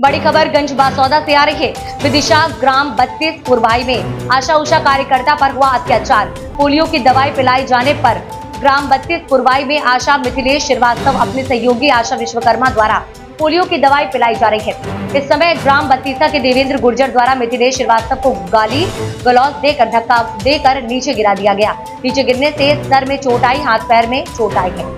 बड़ी खबर गंज बासौदा से आ रही है। विदिशा ग्राम 32 पुरवाई में आशा उषा कार्यकर्ता पर हुआ अत्याचार। पोलियो की दवाई पिलाई जाने पर ग्राम 32 पुरवाई में आशा मिथिलेश श्रीवास्तव अपने सहयोगी आशा विश्वकर्मा द्वारा पोलियो की दवाई पिलाई जा रही है। इस समय ग्राम बत्तीसा के देवेंद्र गुर्जर द्वारा मिथिलेश श्रीवास्तव को गाली गलौज देकर धक्का देकर नीचे गिरा दिया गया। नीचे गिरने से सर में चोट आई, हाथ पैर में चोट आई है।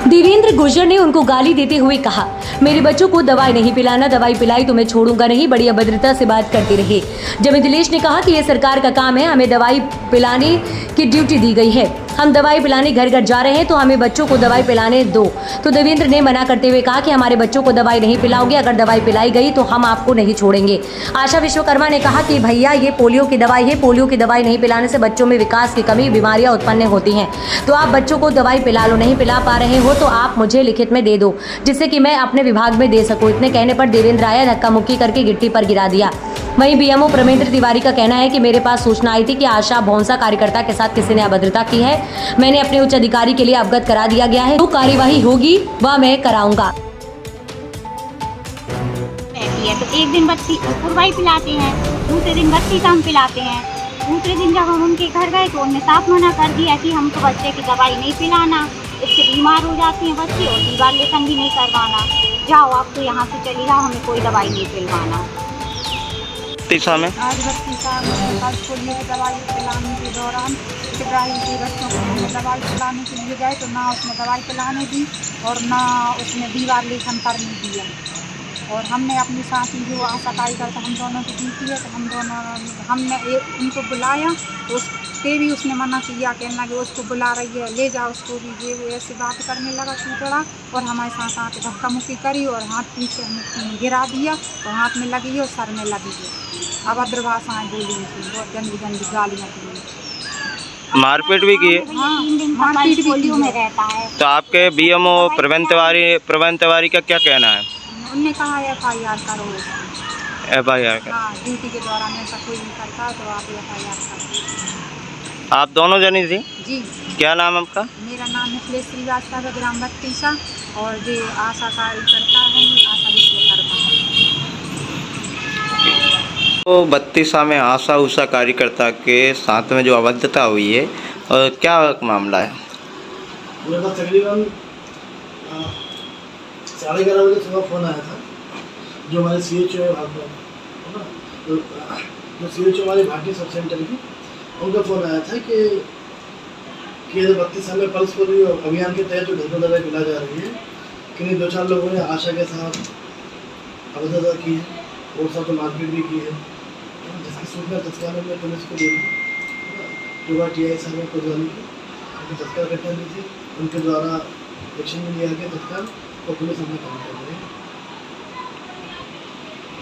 देवेंद्र गुर्जर ने उनको गाली देते हुए कहा, मेरे बच्चों को दवाई नहीं पिलाना, दवाई पिलाई तो मैं छोड़ूंगा नहीं। बड़ी अभद्रता से बात करते रहे। जब मिथिलेश ने कहा कि यह सरकार का काम है, हमें दवाई पिलाने की ड्यूटी दी गई है, हम दवाई पिलाने घर घर जा रहे हैं, तो हमें बच्चों को दवाई पिलाने दो। तो देवेंद्र ने मना करते हुए कहा कि हमारे बच्चों को दवाई नहीं पिलाओगे, अगर दवाई पिलाई गई तो हम आपको नहीं छोड़ेंगे। आशा विश्वकर्मा ने कहा कि भैया ये पोलियो की दवाई है, पोलियो की दवाई नहीं पिलाने से बच्चों में विकास की कमी, बीमारियां उत्पन्न होती हैं, तो आप बच्चों को दवाई पिला लो। नहीं पिला पा रहे हो तो आप मुझे लिखित में दे दो, जिससे कि मैं अपने विभाग में दे सकूं। इतने कहने पर देवेंद्र आया, धक्का मुक्की करके गिट्टी पर गिरा दिया। वहीं बीएमओ प्रमेंद्र तिवारी का कहना है कि मेरे पास सूचना आई थी कि आशा भौंसा कार्यकर्ता के साथ किसी ने अभद्रता की है। मैंने अपने उच्च अधिकारी के लिए अवगत करा दिया गया है, जो कार्यवाही होगी वह मैं कराऊंगा। तो एक दिन बत्ती पुरवाई पिलाते हैं, दूसरे दिन बत्ती शाम पिलाते हैं। दूसरे दिन जब हम उनके घर गए तो उन्होंने साफ मना कर दिया कि हमको बच्चे की दवाई नहीं पिलाना, इससे बीमार हो जाते हैं बच्चे, और दीवार लेसन भी नहीं करवाना। जाओ आप तो यहाँ से चली जाओ, हमें कोई दवाई नहीं पिलवाना। बत्तीसा में आज बत्तीसा में कल पोलियो की दवाई पिलाने के दौरान इब्राहिम के बच्चों को हमने दवाई पिलाने के लिए गए तो ना उसने दवाई पिलाने दी और ना उसने दीवार लेखन करने दिया। और हमने अपनी साथी जो आशा कार्यकर्ता हम दोनों की ड्यूटी है, तो हमने उनको बुलाया तो उसके भी उसने मना किया, कहना कि उसको बुला रही है, ले जाओ उसको भी। ये ऐसे बात करने लगा टूटड़ा और हमारे साथ आके धक्का मुक्की करी और हाथ पीछे हमें गिरा दिया, तो हाथ में लगी और सर में लगी है। अभद्र भाषाएँ बोली उनसे, बहुत गंदी गंदी गालियाँ दी। मारपीट भी की है। हाँ, 3 दिन मारपीट पोलियो में रहता है। तो आपके बीएमओ प्रवीण तिवारी का क्या कहना है? उनने कहा FIR करो। FIR का? हाँ, ड्यूटी के दौरान ऐसा कोई नहीं करता तो आप FIR करो। आप दोनों जनी थी? जी। क्या नाम आपका? मेरा नाम मिथिलेश श्रीवास्तव है, ग्राम बत्तीसा, और ये आशा कार्यकर्ता है, आशा विश्वकर्मा। तो बत्तीसा में आशा उषा कार्यकर्ता के साथ में जो अभद्रता हुई है, और क्या मामला है? मेरे पास तकरीबन 11:30 बजे सुबह फ़ोन आया था, जो हमारे CHO है वहाँ पर, है ना, तो जो CHO हमारी भाटी सब सेंटर की, उनका फ़ोन आया था कि 32 में पल्स पोलियो अभियान के तहत जो घर पर दवाई पिलाई जा रही है, कि नहीं 2-4 लोगों ने आशा के साथ अभद्रता की है और साथ मारपीट भी की है, जिसकी सूचना तत्काल हमने पुलिस को दी थी। जो TI साहब ने कोतवाली की तत्काल घटना दी थी, उनके द्वारा एक्शन में लिया गया तत्काल, और पुलिस हमें काम कर रही है।